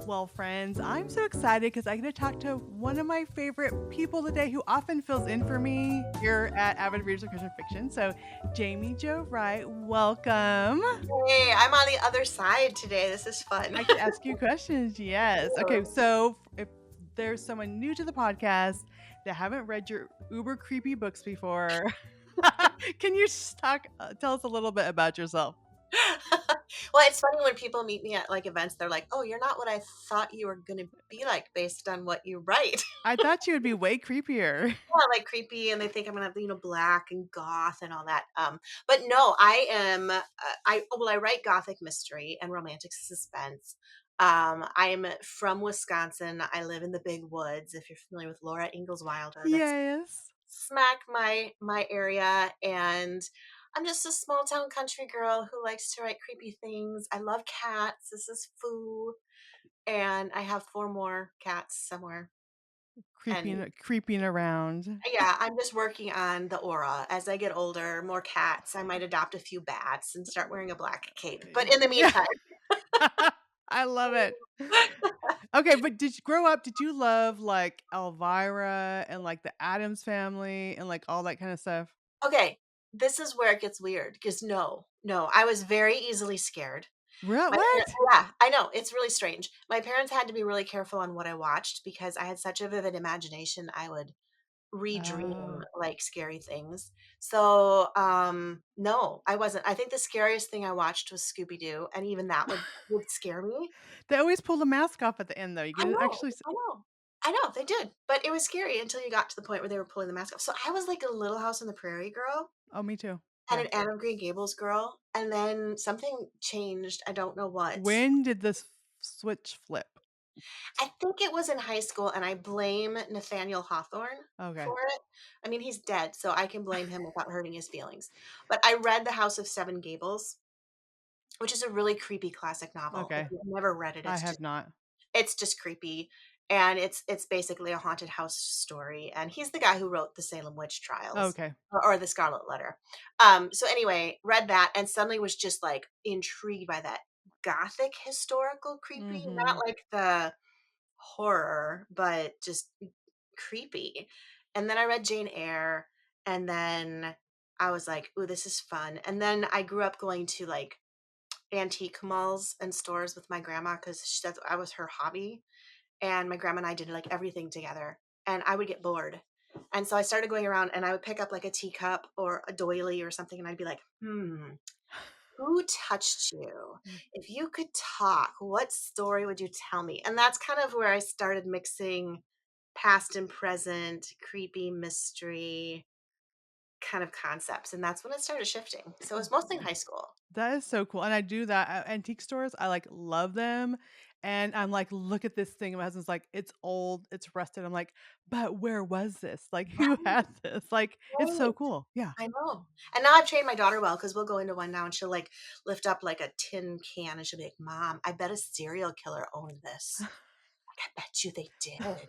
Well, friends, I'm so excited because I get to talk to one of my favorite people today who often fills in for me here at Avid Readers of Christian Fiction. So, Jaime Jo Wright, welcome. Hey, I'm on the other side today. This is fun. I can ask you questions. Yes. Okay. So, if there's someone new to the podcast that haven't read your uber creepy books before, can you tell us a little bit about yourself? Well, it's funny when people meet me at like events, they're like, "Oh, you're not what I thought you were going to be like based on what you write." I thought you would be way creepier. Yeah, like creepy, and they think I'm gonna, black and goth and all that. But no, I am. I write gothic mystery and romantic suspense. I'm from Wisconsin. I live in the big woods. If you're familiar with Laura Ingalls Wilder, that's Yes. smack my area, and I'm just a small town country girl who likes to write creepy things. I love cats. This is Foo, and I have four more cats somewhere. And Creeping around. yeah, I'm just working on the aura. As I get older, more cats. I might adopt a few bats and start wearing a black cape. But in the Yeah. meantime, I love it. Okay, but did you grow up, did you love, like, Elvira and, like, the Addams Family and, like, all that kinda stuff? okay, this is where it gets weird because no, I was very easily scared. What? Yeah, I know, it's really strange. My parents had to be really careful on what I watched because I had such a vivid imagination, I would redream, Oh. like, scary things. So, no, I wasn't. I think the scariest thing I watched was Scooby-Doo, and even that would scare me. They always pull the mask off at the end, though. You I can know, actually s I know. I know, they did, but it was scary until you got to the point where they were pulling the mask off. So I was like a Little House on the Prairie girl Oh, me too. and Yeah. an Anne of Green Gables girl, and then something changed, I don't know what. When did this switch flip? I think it was in high school, and I blame Nathaniel Hawthorne Okay. for it. I mean, he's dead, so I can blame him without hurting his feelings. But I read The House of Seven Gables, which is a really creepy classic novel. If Okay. you've never read it, I have not. it's just creepy, and it's basically a haunted house story, and he's the guy who wrote the Salem witch trials Okay. or the Scarlet Letter. So anyway, read that and suddenly was just like intrigued by that gothic historical creepy, not Mhm. like the horror, but just creepy. And then I read Jane Eyre, and then I was like, "Ooh, this is fun." And then I grew up going to like antique malls and stores with my grandma because that's I was her hobby, and my grandma and I did like everything together. And I would get bored, and so I started going around, and I would pick up like a teacup or a doily or something, and I'd be like, who touched you? If you could talk, what story would you tell me? And that's kind of where I started mixing past and present, creepy mystery kind of concepts. And that's when it started shifting. So it was mostly in high school. That is so cool, and I do that at antique stores. I, like, love them, and I'm like, "Look at this thing." My husband's like, "It's old, it's rusted." I'm like, "But where was this? Like, who had this?" Like, it's so Right. cool. Yeah. I know. And now I've trained my daughter well because we'll go into one now and she'll like lift up like a tin can and she'll be like, Mom, I bet a serial killer owned this. Like, I bet you they did.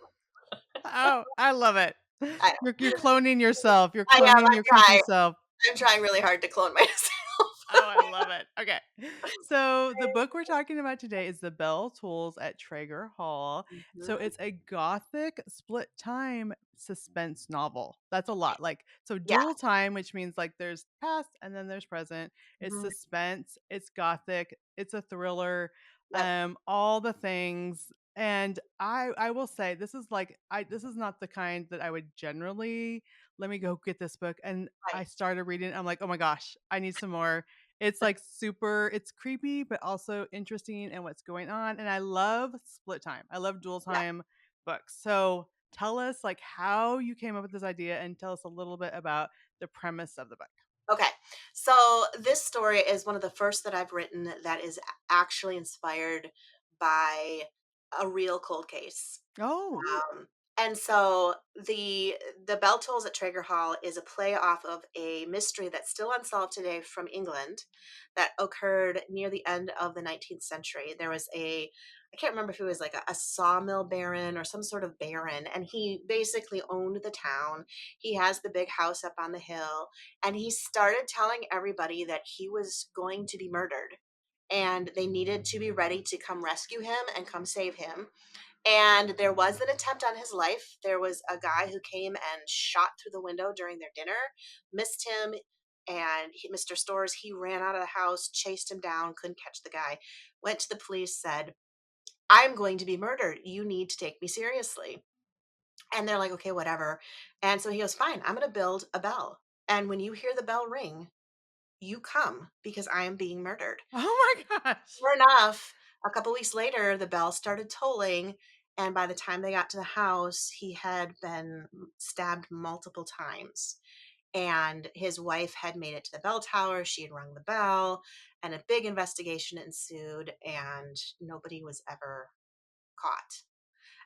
Oh, I love it. I, You're cloning yourself. You're I am. cloning your creepy self. I'm trying really hard to clone myself. Oh, I love it. Okay. So the book we're talking about today is The Bell Tolls at Traeger Hall. So Mhm. it's a gothic split time suspense novel. That's a lot. Like so Yeah. dual time, which means like there's past and then there's present. It's Mhm. suspense, it's gothic, it's a thriller, Yep. all the things. And I will say this is not the kind that I would generally let me go get this book. And I Right. started reading it. I'm like, oh my gosh, I need some more. It's like super, it's creepy, but also interesting and what's going on. And I love split time. I love dual Yeah. time books. So tell us like how you came up with this idea and tell us a little bit about the premise of the book. Okay. So this story is one of the first that I've written that is actually inspired by a real cold case. Oh, And so the Bell Tolls at Traeger Hall is a play off of a mystery that's still unsolved today from England that occurred near the end of the 19th century. There was I can't remember if it was like a sawmill baron or some sort of baron, and he basically owned the town. He has the big house up on the hill, and he started telling everybody that he was going to be murdered and they needed to be ready to come rescue him and come save him. And there was an attempt on his life. There was a guy who came and shot through the window during their dinner, missed him, and Mr. Stores, he ran out of the house, chased him down, couldn't catch the guy, went to the police, said, I'm going to be murdered. You need to take me seriously. And they're like, okay, whatever. And so he goes, fine, I'm going to build a bell. And when you hear the bell ring, you come because I am being murdered. Oh my gosh. Sure enough, a couple weeks later, the bell started tolling. And by the time they got to the house, he had been stabbed multiple times. And his wife had made it to the bell tower. She had rung the bell, and a big investigation ensued, and nobody was ever caught.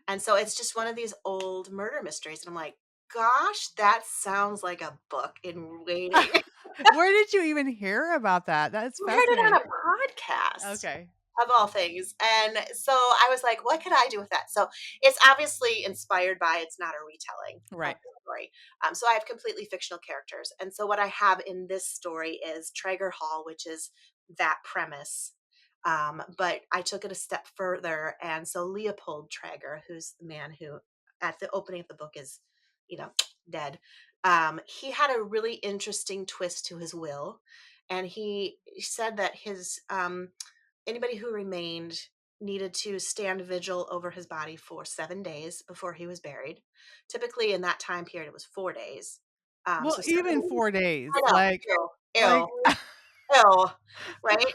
And so it's just one of these old murder mysteries. And I'm like, gosh, that sounds like a book in waiting. Where did you even hear about that? That's I heard it on fascinating. a podcast Okay. of all things. And so I was like, what could I do with that? So it's obviously inspired by, it's not a retelling of Right. the story. So I have completely fictional characters. And so what I have in this story is Traeger Hall, which is that premise. But I took it a step further. And so Leopold Traeger, who's the man who at the opening of the book is, dead. He had a really interesting twist to his will. And he said that his anybody who remained needed to stand vigil over his body for 7 days before he was buried. Typically, in that time period, it was 4 days. Well, So 7 even days. 4 days, I know, ew, like ew, ew, right?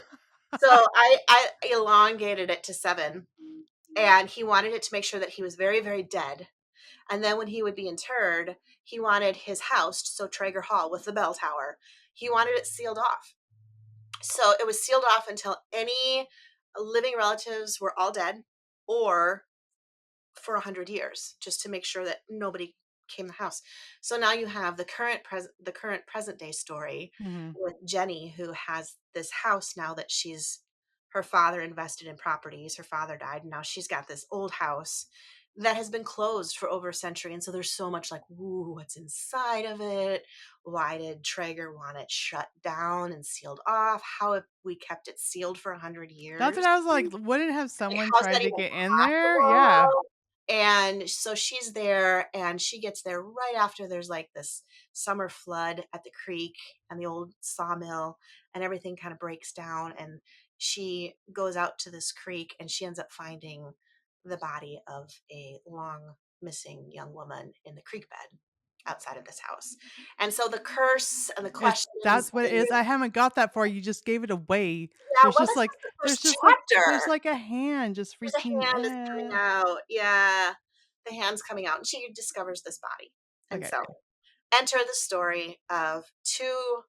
So I elongated it to 7, and he wanted it to make sure that he was very, very dead. And then when he would be interred, he wanted his house, so Traeger Hall with the bell tower, he wanted it sealed off. So it was sealed off until any living relatives were all dead, or for 100 years, just to make sure that nobody came to the house. So now you have the current present day story Mhm. with Jenny, who has this house now that her father invested in properties. Her father died, and now she's got this old house that has been closed for over a century. And so there's so much like, ooh, what's inside of it? Why did Traeger want it shut down and sealed off? How have we kept it sealed for 100 That's what years? I was like, wouldn't have Like, someone how's tried that to even get in there? Yeah. possible? And so she's there, and she gets there right after there's like this summer flood at the creek and the old sawmill, and everything kind of breaks down. And she goes out to this creek, and she ends up finding the body of a long missing young woman in the creek bed outside of this house. And so the curse and the questions, That's what it is. I haven't got that far. You just gave it away. yeah, There's well, just that's like just the there's first just like there's chapter. like a hand just There's a reaching hand that's coming out. Yeah. The hand's coming out, and she discovers this body. And okay, so okay. enter the story of two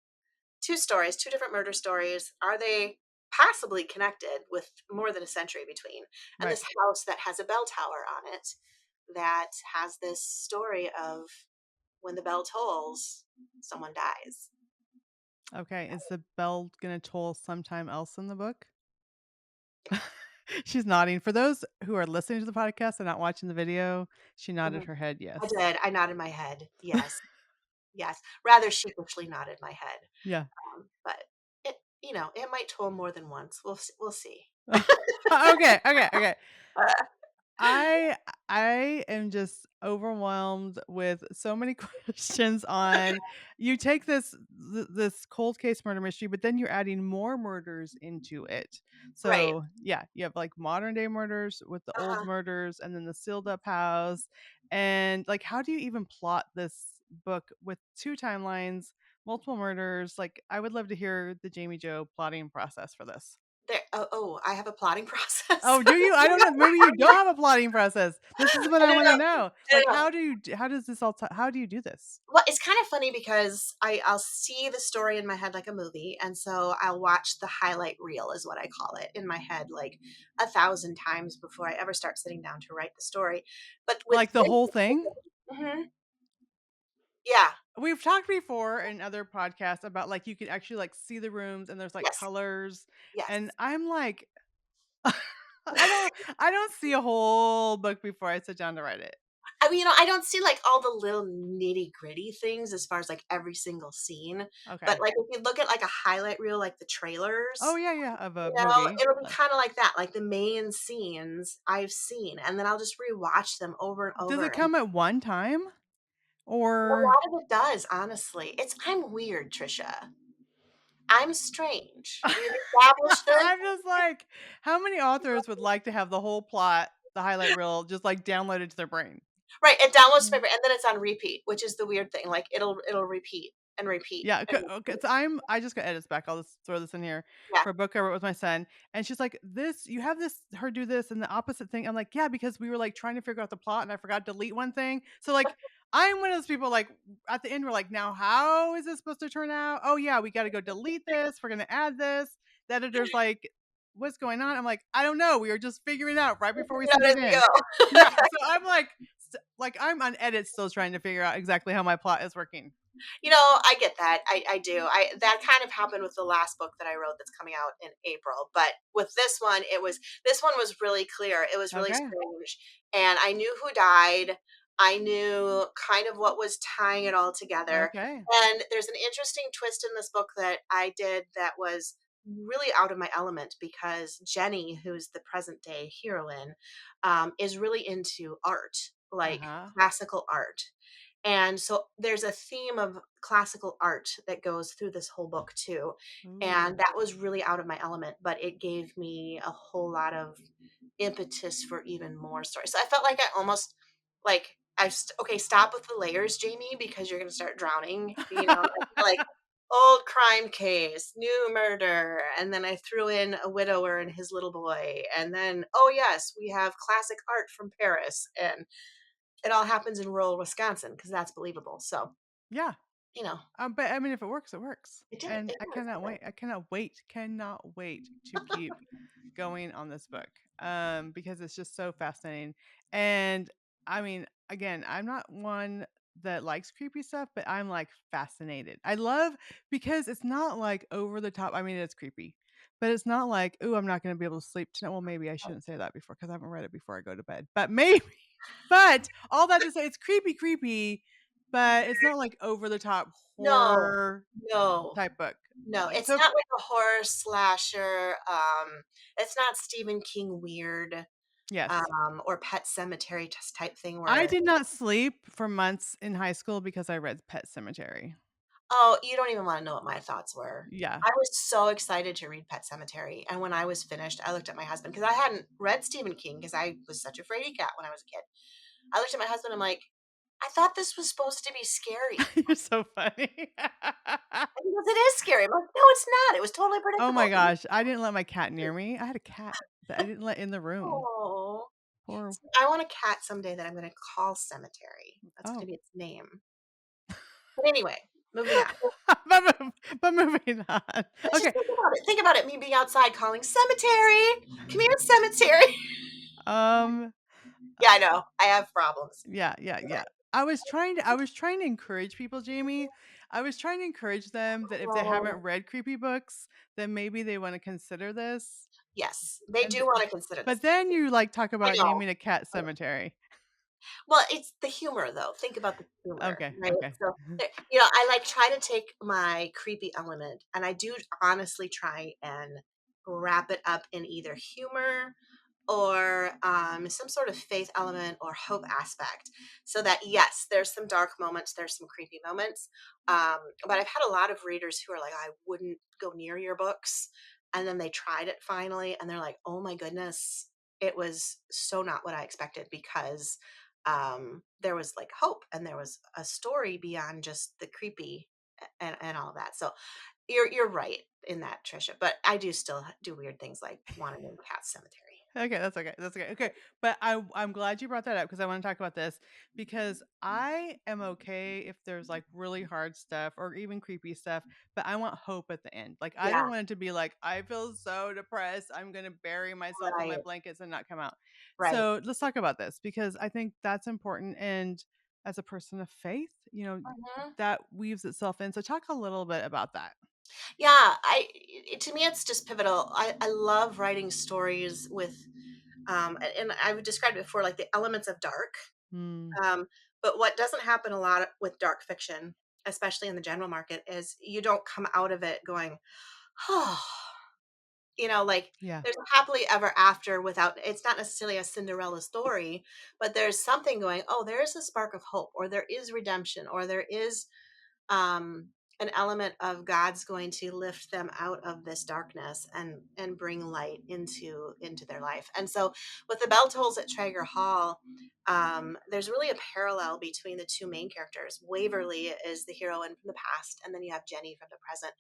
stories, two different murder stories. Are they possibly connected with more than a century between? And Right. this house that has a bell tower on it that has this story of when the bell tolls, someone dies. Okay. Is the bell gonna toll sometime else in the book? She's nodding. For those who are listening to the podcast and not watching the video, she nodded Mhm. her head I yes. did. I nodded my head. Yes. Yes. Rather sheepishly nodded my head. Yeah. But it might toll more than once. We'll see. Okay, okay, okay. Uh, I I am just overwhelmed with so many questions on you take this cold case murder mystery, but then you're adding more murders into it. right. So yeah, you have like modern day murders with the old Uh-huh. murders and then the sealed up house. And like how do you even plot this book with two timelines, multiple murders? Like I would love to hear the Jamie Joe plotting process for this. I have a plotting process. Oh, do you? I don't know. Maybe you don't have a plotting process. This is what I I don't wanna know. know. I Like, don't know. how does this all how do you do this? Well, it's kind of funny because I'll see the story in my head like a movie, and so I'll watch the highlight reel, is what I call it, in my head like 1,000 times before I ever start sitting down to write the story. But with Like, the this, whole thing? Mhm. Yeah, We've talked before in other podcasts about, like, you can actually, like, see the rooms and there's, like, yes, colors, yes. and I'm like, I don't see a whole book before I sit down to write it. I mean, I don't see like all the little nitty gritty things as far as like every single scene, but Okay. like if you look at like a highlight reel, like the Oh trailers, yeah, yeah, of a you know, movie. it'll be kind of like that. Like the main scenes I've seen, and then I'll just rewatch them over and Does over. it And come at one time a or lot of it does, honestly. I'm weird, Trisha. I'm strange. We've established this. I'm just like, how many authors would like to have the whole plot, the highlight reel, just like downloaded to their brain? Right, it downloads to my Mm. brain, and then it's on repeat, which is the weird thing. Like it'll repeat and repeat Yeah, and okay. repeat. So I just got edits back. I'll just throw this in here Yeah. for a book I wrote with my son, and she's like, "This, you have this her do this and the opposite thing." I'm like, "Yeah, because we were like trying to figure out the plot, and I forgot to delete one thing." So like, I'm one of those people like at the end we're like, "Now how is this supposed to turn out?" Oh yeah, we got to go delete this. We're gonna add this. The editor's like, "What's going on?" I'm like, "I don't know. We were just figuring it out right before we You know, sent as it we in." go. Yeah, so I'm like, like I'm on edit still trying to figure out exactly how my plot is working. You know, I get that. I do. I That kind of happened with the last book that I wrote that's coming out in April. But with this one was really clear. It was really Okay. strange. And I knew who died. I knew kind of what was tying it all together. Okay. And there's an interesting twist in this book that I did that was really out of my element because Jenny, who's the present day heroine, is really into art, Uh like huh. classical art. And so there's a theme of classical art that goes through this whole book too. And Ooh. that was really out of my element, but it gave me a whole lot of impetus for even more stories. So I felt like I almost like okay, stop with the layers, Jamie, because you're gonna start drowning. You know, like old crime case, new murder, and then I threw in a widower and his little boy, and then oh yes, we have classic art from Paris, and it all happens in rural Wisconsin because that's believable. So, Yeah. you know, But I mean, if it works, it works. it did. And It I does. cannot wait. I cannot wait to keep going on this book. Because it's just so fascinating. And I mean, again, I'm not one that likes creepy stuff, but I'm like fascinated. I love because it's not like over the top. I mean, it's creepy, but it's not like, oh, I'm not going to be able to sleep tonight. Well, maybe I shouldn't say that before because I haven't read it before I go to bed. But maybe, but all that to say, it's creepy, creepy, but it's not like over the top No, horror no, type book. no. It's So not like a horror slasher. It's not Stephen King weird, yes, or Pet Cemetery type thing I where, did not sleep for months in high school because I read Pet Cemetery. oh, you don't even want to know what my thoughts were. Yeah. I was so excited to read Pet Cemetery. And when I was finished, I looked at my husband because I hadn't read Stephen King because I was such a fraidy cat when I was a kid. I looked at my husband. I'm like, I thought this was supposed to be scary. You're so funny. And he goes, "It is scary." I'm like, "No, it's not. It was totally Oh my predictable." gosh, I didn't let my cat near me. I had a cat that I didn't let in the room. Oh, Poor I want a cat someday that I'm gonna call Cemetery. That's gonna oh. be its name. But anyway, moving on. But moving on. But just Okay. think about it. Think about it, me being outside calling, "Cemetery! Come here, Cemetery!" Um, Yeah, I know. I have problems. yeah, yeah, yeah. I was trying to encourage people, Jamie. I was trying to encourage them that if they haven't Oh, read creepy books, then maybe they want to consider this. yes, they And do wanna consider this. but then you like talk I about know. naming a cat cemetery. Well, it's the humor though. Think about the humor, Okay, right? okay. So, you know, I like try to take my creepy element and I do honestly try and wrap it up in either humor or some sort of faith element or hope aspect. So that, yes, there's some dark moments, there's some creepy moments. But I've had a lot of readers who are like, I wouldn't go near your books. And then they tried it finally and they're like, oh my goodness, it was so not what I expected because there was like hope and there was a story beyond just the creepy and all that. So you're right in that, Trisha. But I do still do weird things like want to name Cat Cemetery. Okay, that's okay. That's okay. Okay, but I'm glad you brought that up because I want to talk about this because I am okay if there's like really hard stuff or even creepy stuff, but I want hope at the end. Like I Yeah, don't want it to be like I feel so depressed, I'm gonna bury myself in my right, blankets and not come out. right. So let's talk about this because I think that's important. And as a person of faith, Mhm. that weaves itself in. So talk a little bit about that. Yeah, to me it's just pivotal. I love writing stories with and I've described it before like the elements of dark. Mm. Um, but what doesn't happen a lot with dark fiction, especially in the general market, is you don't come out of it going, oh, like Yeah. there's a happily ever after without, it's not necessarily a Cinderella story, but there's something going, oh, there is a spark of hope, or there is redemption, or there is um an element of God's going to lift them out of this darkness and bring light into their life. And so with the bell tolls at Traeger Hall, there's really a parallel between the two main characters. Waverly is the heroine from the past, and then you have Jenny from the present.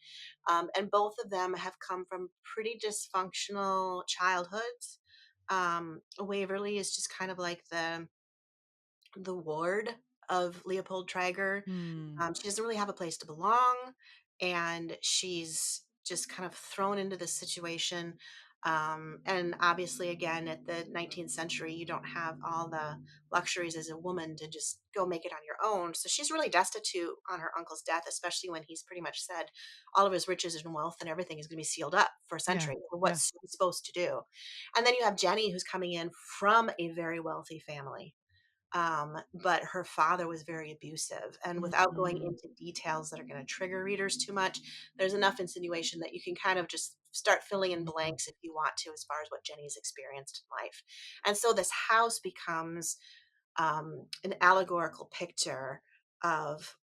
And both of them have come from pretty dysfunctional childhoods. Waverly is just kind of like the ward of Leopold Traeger. Mm. She doesn't really have a place to belong, and she's just kind of thrown into this situation. And obviously, again, at the 19th century, you don't have all the luxuries as a woman to just go make it on your own. So she's really destitute on her uncle's death, especially when he's pretty much said all of his riches and wealth and everything is going to be sealed up for a Yeah. century. For Yeah. what's she supposed to do? And then you have Jenny, who's coming in from a very wealthy family, but her father was very abusive. And without going Mm. into details that are going to trigger readers too much, there's enough insinuation that you can kind of just start filling in blanks if you want to, as far as what Jenny's experienced in life. And so this house becomes an allegorical picture of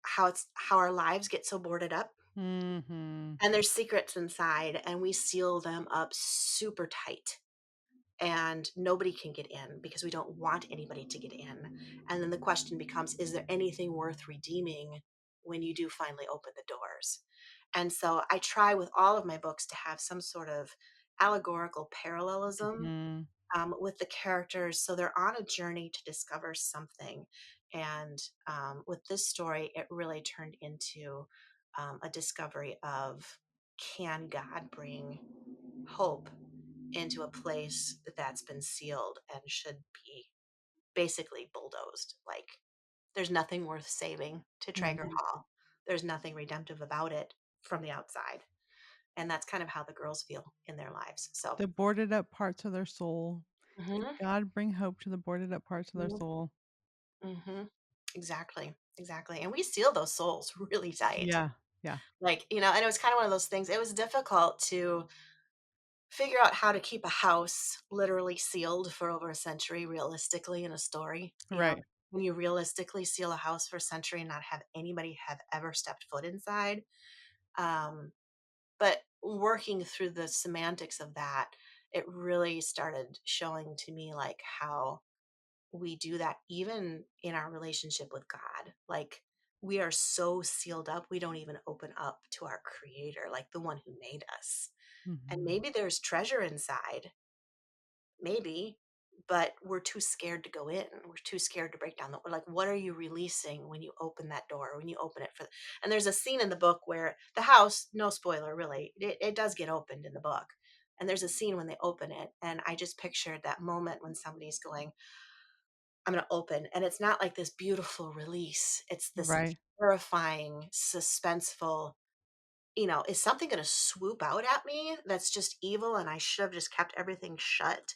how our lives get so boarded up, Mhm. and there's secrets inside, and we seal them up super tight, and nobody can get in because we don't want anybody to get in. And then the question becomes, is there anything worth redeeming when you do finally open the doors? And so I try with all of my books to have some sort of allegorical parallelism Mhm. with the characters. So they're on a journey to discover something. And with this story, it really turned into a discovery of, can God bring hope into a place that's been sealed and should be basically bulldozed? Like, there's nothing worth saving to Traeger Mhm. Hall. There's nothing redemptive about it from the outside. And that's kind of how the girls feel in their lives. So, The boarded up parts of their soul. hmm God bring hope to the boarded up parts of their soul. hmm exactly, exactly. And we seal those souls really tight. Yeah. Yeah. Like, and it was kind of one of those things. It was difficult to figure out how to keep a house literally sealed for over a century realistically in a story. Right. When you realistically seal a house for a century and not have anybody have ever stepped foot inside. Um, but working through the semantics of that, it really started showing to me like how we do that even in our relationship with God. Like, we are so sealed up, we don't even open up to our creator, like the one who made us. And Mhm. maybe there's treasure inside, maybe, but we're too scared to go in. We're too scared to break down the, like, what are you releasing when you open that door, when you open it for, and there's a scene in the book where the house, no spoiler really, it does get opened in the book. And there's a scene when they open it, and I just pictured that moment when somebody's going, I'm going to open, and it's not like this beautiful release. It's this Right. terrifying, suspenseful, is something going to swoop out at me that's just evil and I should have just kept everything shut?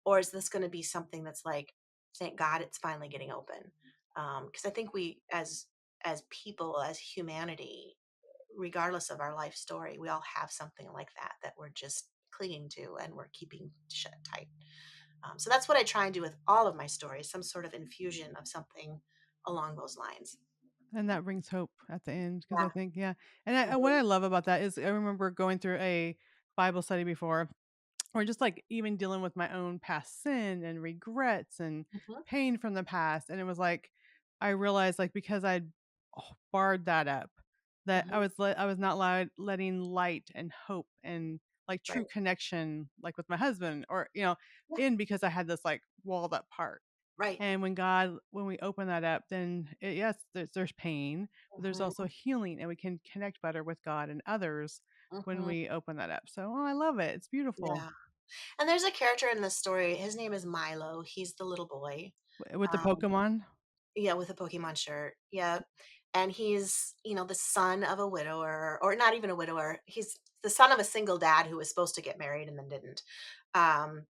Or is this going to be something that's like, thank God it's finally getting open? Because I think we, as people, as humanity, regardless of our life story, we all have something like that we're just clinging to and we're keeping shut tight. So that's what I try and do with all of my stories, some sort of infusion of something along those lines. And that brings hope at the end because I Yeah. think, yeah. And what Mhm. I love about that is I remember going through a Bible study before, or just like even dealing with my own past sin and regrets and Mhm. pain from the past. And it was like, I realized like because I'd barred that up, that Mhm. I was not letting light and hope and like true Right. connection, like with my husband or, Yeah. in because I had this like walled up part. Right. And when we open that up, then yes, there's pain, but there's also Mhm. healing, and we can connect better with God and others when Mhm. we open that up. So, I love it. It's beautiful. Yeah. And there's a character in this story. His name is Milo. He's the little boy. With the Um, Pokemon? yeah, with a Pokemon shirt. Yeah. And he's, the son of a widower, or not even a widower. He's the son of a single dad who was supposed to get married and then didn't. Um,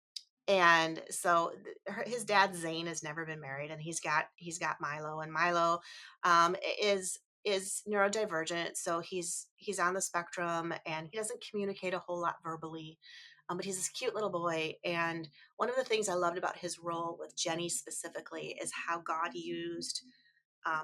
And so his dad Zane has never been married, and he's got Milo, and Milo is neurodivergent, so he's on the spectrum, and he doesn't communicate a whole lot verbally, but he's this cute little boy. And one of the things I loved about his role with Jenny specifically is how God used,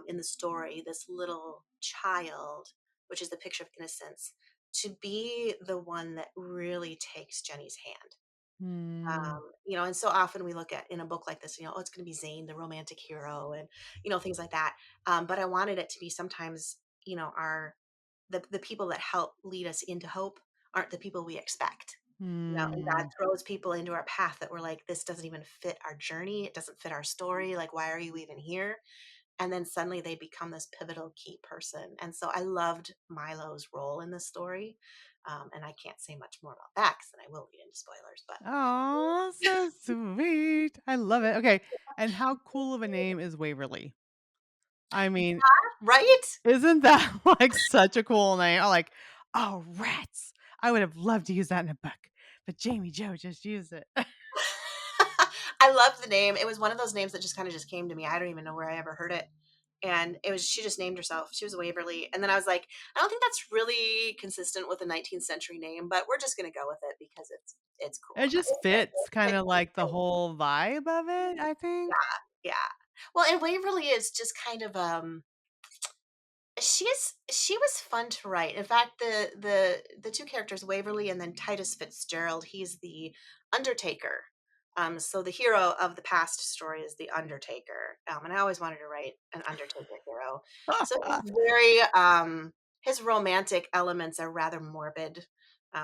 in the story, this little child, which is the picture of innocence, to be the one that really takes Jenny's hand. Mm, And so often we look at in a book like this, oh, it's going to be Zane, the romantic hero, and things like that. But I wanted it to be sometimes, our the people that help lead us into hope aren't the people we expect. And God mm. throws people into our path that we're like, this doesn't even fit our journey. It doesn't fit our story. Like, why are you even here? And then suddenly they become this pivotal key person. And so I loved Milo's role in this story. And I can't say much more about that because then I will get into spoilers. But Oh, so sweet. I love it. Okay, and how cool of a name is Waverly? I mean, right? isn't that, like, such a cool name? I'm like, "Oh, rats." I would have loved to use that in a book, but Jamie Jo just used it. I love the name. It was one of those names that just kind of just came to me. I don't even know where I ever heard it. And it was she just named herself. She was a Waverly. And then I was like, I don't think that's really consistent with a 19th century name, but we're just gonna go with it because it's cool. It just fits kinda like the whole vibe of it, I think. Yeah, yeah. Well, and Waverly is just kind of she was fun to write. In fact, the two characters, Waverly and then Titus Fitzgerald, he's the Undertaker. So the hero of the past story is the Undertaker. And I always wanted to write an Undertaker hero. So he's very his romantic elements are rather morbid.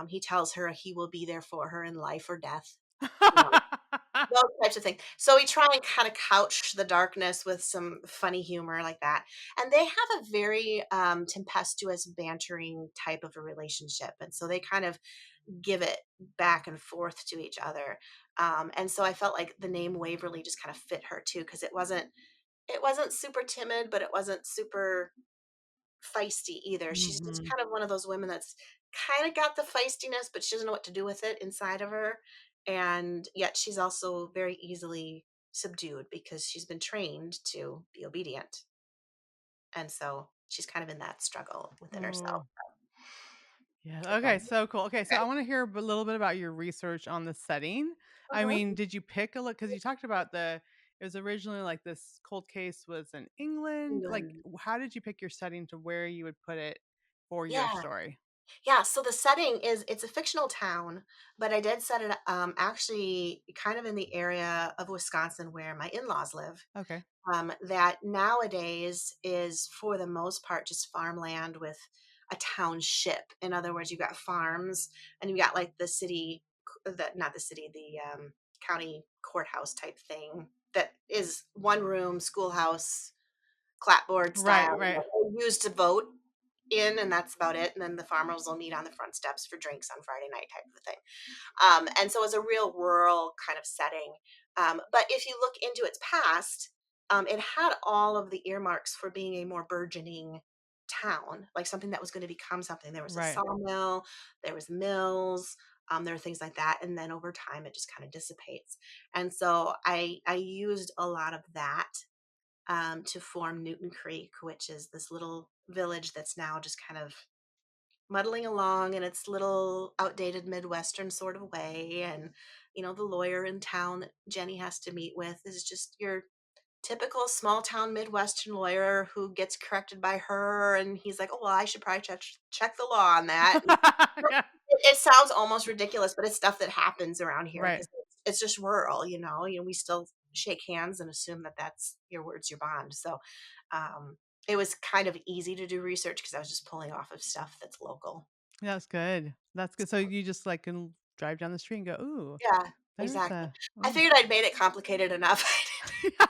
He tells her he will be there for her in life or death. You know, those types of things. So we try and kind of couch the darkness with some funny humor like that. And they have a very tempestuous, bantering type of a relationship. And so they kind of give it back and forth to each other. And so I felt like the name Waverly just kind of fit her too, because it wasn't super timid, but it wasn't super feisty either. She's just Mhm. kind of one of those women that's kind of got the feistiness, but she doesn't know what to do with it inside of her. And yet she's also very easily subdued because she's been trained to be obedient. And so she's kind of in that struggle within herself. Oh, yeah, It's okay, fun. so cool. Okay, so Okay. I wanna hear a little bit about your research on the setting. I Mhm. mean, did you pick a look? Because you talked about it was originally, like, this cold case was in England, like, Mhm. how did you pick your setting to where you would put it for your Yeah. story? Yeah, so the setting is it's a fictional town, but I did set it actually kind of in the area of Wisconsin where my in-laws live. Okay. That nowadays is for the most part just farmland with a township. In other words, you've got farms and you've got like the city, not the city, the county courthouse type thing that is one room schoolhouse clapboard style, Right, right. used to vote in, and that's about it. And then the farmers will meet on the front steps for drinks on Friday night, type of a thing. And so it's a real rural kind of setting. But if you look into its past, it had all of the earmarks for being a more burgeoning town, like something that was going to become something. There was a Right. sawmill, there was mills, there were things like that, and then over time it just kind of dissipates. And so I used a lot of that to form Newton Creek, which is this little village that's now just kind of muddling along in its little outdated Midwestern sort of way. And, the lawyer in town that Jenny has to meet with is just your typical small town Midwestern lawyer who gets corrected by her. And he's like, oh, well, I should probably check the law on that. And Yeah. it sounds almost ridiculous, but it's stuff that happens around here Right. because it's just rural, we still shake hands and assume that that's your words, your bond. So, it was kind of easy to do research because I was just pulling off of stuff that's local. That's good. That's good. So you just, like, can drive down the street and go, "Ooh, Yeah, there's exactly. a" I oh. figured I'd made it complicated enough.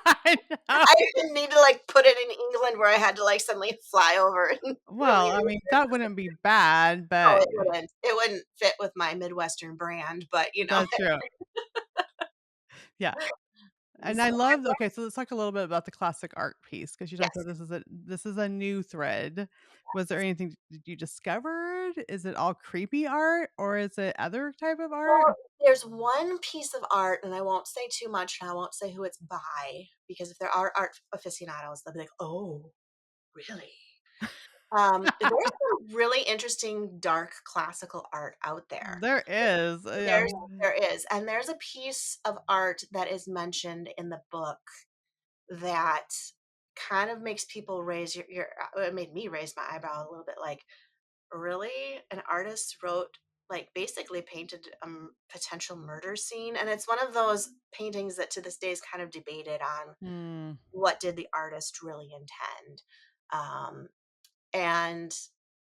I know. I didn't need to, like, put it in England where I had to, like, suddenly fly over and really Well, I mean, that research. wouldn't be bad, No, but it wouldn't. It wouldn't fit with my Midwestern brand, but, that's true. Yeah. And So I I love okay, so let's talk a little bit about the classic art piece because you talked yes. about this is a new thread. Was there anything that you discovered? Is it all creepy art or is it other type of art? Well, there's one piece of art, and I won't say too much, and I won't say who it's by, because if there are art aficionados, they'll be like, "Oh, really?" There's some really interesting dark classical art out there. There is. Yeah. There is, and there's a piece of art that is mentioned in the book that kind of makes people raise your it made me raise my eyebrow a little bit, like, really? An artist wrote, like, basically painted a potential murder scene, and it's one of those paintings that to this day is kind of debated on Hmm. what did the artist really intend. Um, and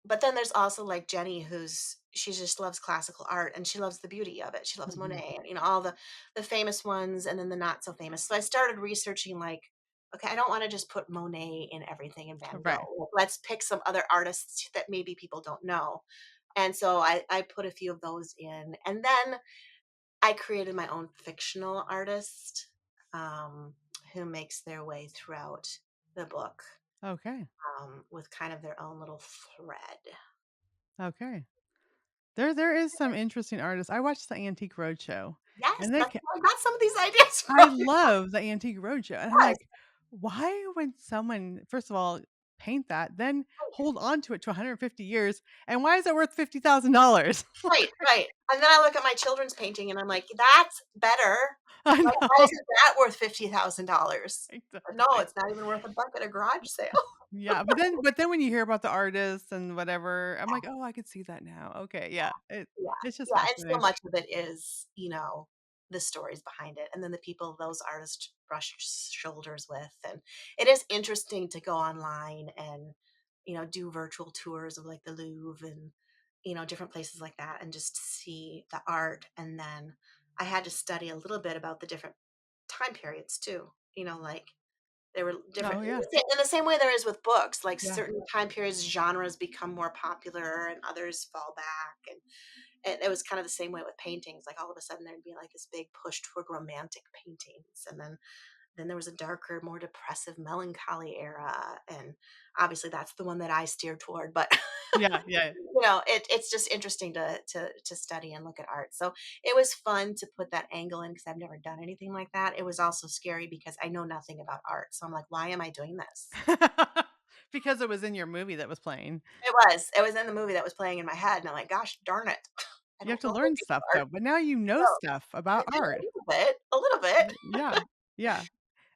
but then there's also like Jenny, who's she just loves classical art and she loves the beauty of it. She loves Mhm. Monet and all the famous ones and then the not so famous. So I started researching like, okay, I don't want to just put Monet in everything in Van Right. Gogh. Like, let's pick some other artists that maybe people don't know. And so I put a few of those in. And then I created my own fictional artist um, who makes their way throughout the book Okay. with kind of their own little thread. Okay. There is some interesting artists. I watched the Antique Roadshow, Yes, and they that's where I got some of these ideas I from. love the Antique Roadshow, and I'm Yes. like, why would someone, first of all, paint that, then hold on to it to 150 years, and why is it worth $50,000? Right, right. And then I look at my children's painting and I'm like, "That's better. I Why know. isn't that worth $50,000?" No, Exactly. it's not even worth a buck at a garage sale. Yeah, but then when you hear about the artists and whatever, I'm like, "Oh, I could see that now." Okay, yeah, Yeah, it's just yeah, and so fascinating. much of it is, the stories behind it, and then the people those artists brush shoulders with, and it is interesting to go online and, do virtual tours of, like, the Louvre and, different places like that, and just see the art, and then I had to study a little bit about the different time periods too, like, there were different Oh, yeah, in the same way there is with books, like, yeah. certain time periods, genres become more popular and others fall back, and it was kind of the same way with paintings. Like all of a sudden there'd be like this big push toward romantic paintings. And then there was a darker, more depressive, melancholy era. And obviously that's the one that I steer toward. But Yeah, yeah. it's just interesting to study and look at art. So it was fun to put that angle in because I've never done anything like that. It was also scary because I know nothing about art. So I'm like, why am I doing this? Because it was in your movie that was playing. It was in the movie that was playing in my head. And I'm like, gosh darn it. I You have don't to know learn anything stuff, about art. though, but now you know No, stuff I about do art. a little bit. Yeah, yeah.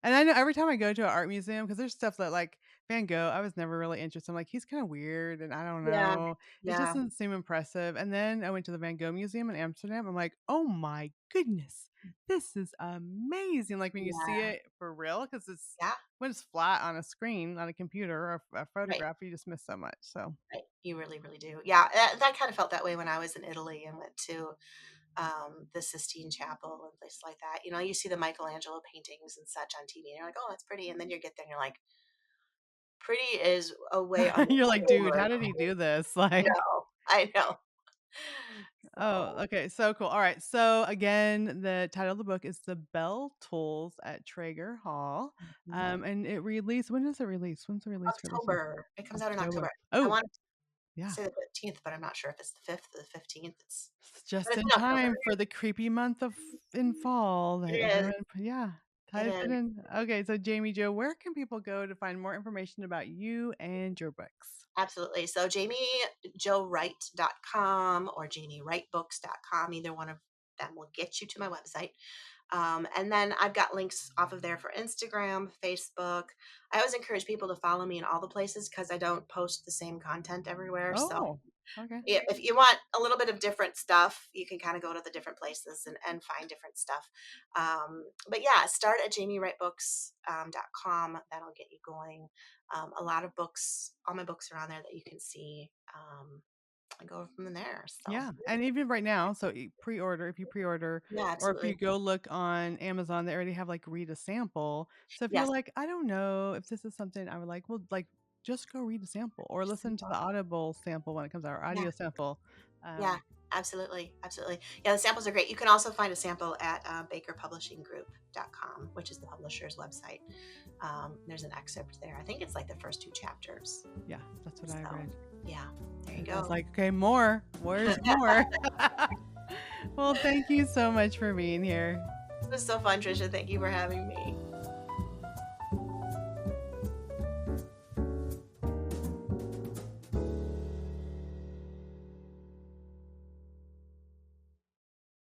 And I know every time I go to an art museum, because there's stuff that, like, Van Gogh, I was never really interested. I'm like, "He's kinda weird, and I don't Yeah, know. It just yeah, doesn't seem impressive." And then I went to the Van Gogh Museum in Amsterdam. I'm like, "Oh my goodness. This is amazing." Like, when you see yeah, it for real, because it's yeah, when it's flat on a screen, on a computer, or a right, photograph, you just miss so much, so right. You really, really do. Yeah, that kind of felt that way when I was in Italy and went to the Sistine Chapel and places like that. You see the Michelangelo paintings and such on TV, and you're like, "Oh, that's pretty," and then you get there and you're like, "Pretty is a way you're like, "Dude, underscored." how did he do this?" I Like know, I know. Oh, So, okay, so cool. Alright, so again, the title of the book is The Bell Tolls at Traeger Hall, mhm. and it released when does it release? When's the release for this one? October. It comes out in October. October. I Oh, want to yeah. say the 15th, but I'm not sure if it's the 5th or the 15th. It's But just it's in in October. time for the creepy month of in fall that It is. everyone yeah, It type it is. in. Okay, so Jamie Jo, where can people go to find more information about you and your books? Absolutely. So jamiejowright.com or jamiewrightbooks.com, either one of them will get you to my website. And then I've got links off of there for Instagram, Facebook. I always encourage people to follow me in all the places because I don't post the same content everywhere. So Oh, okay. if you want a little bit of different stuff, you can kind of go to the different places and find different stuff. But yeah, start at jamiewrightbooks.com. That'll get you going. A lot of books, all my books are on there that you can see and go from there. So Yeah, and even right now, so pre-order if you pre-order yeah, or if you absolutely. go look on Amazon, they already have, like, read a sample. So if you're Yes. like, "I don't know if this is something I would like," well, like, just go read a sample or listen to the Audible sample when it comes out or Yeah. audio sample. Yeah. Um Absolutely. Absolutely. Yeah, the samples are great. You can also find a sample at bakerpublishinggroup.com, which is the publisher's website. There's an excerpt there. I think it's like the first 2 chapters. Yeah, that's what I So, read. yeah, there you I go. was like, okay, more. Where's more? Well, thank you so much for being here. It was so fun, Trisha. Thank you for having me.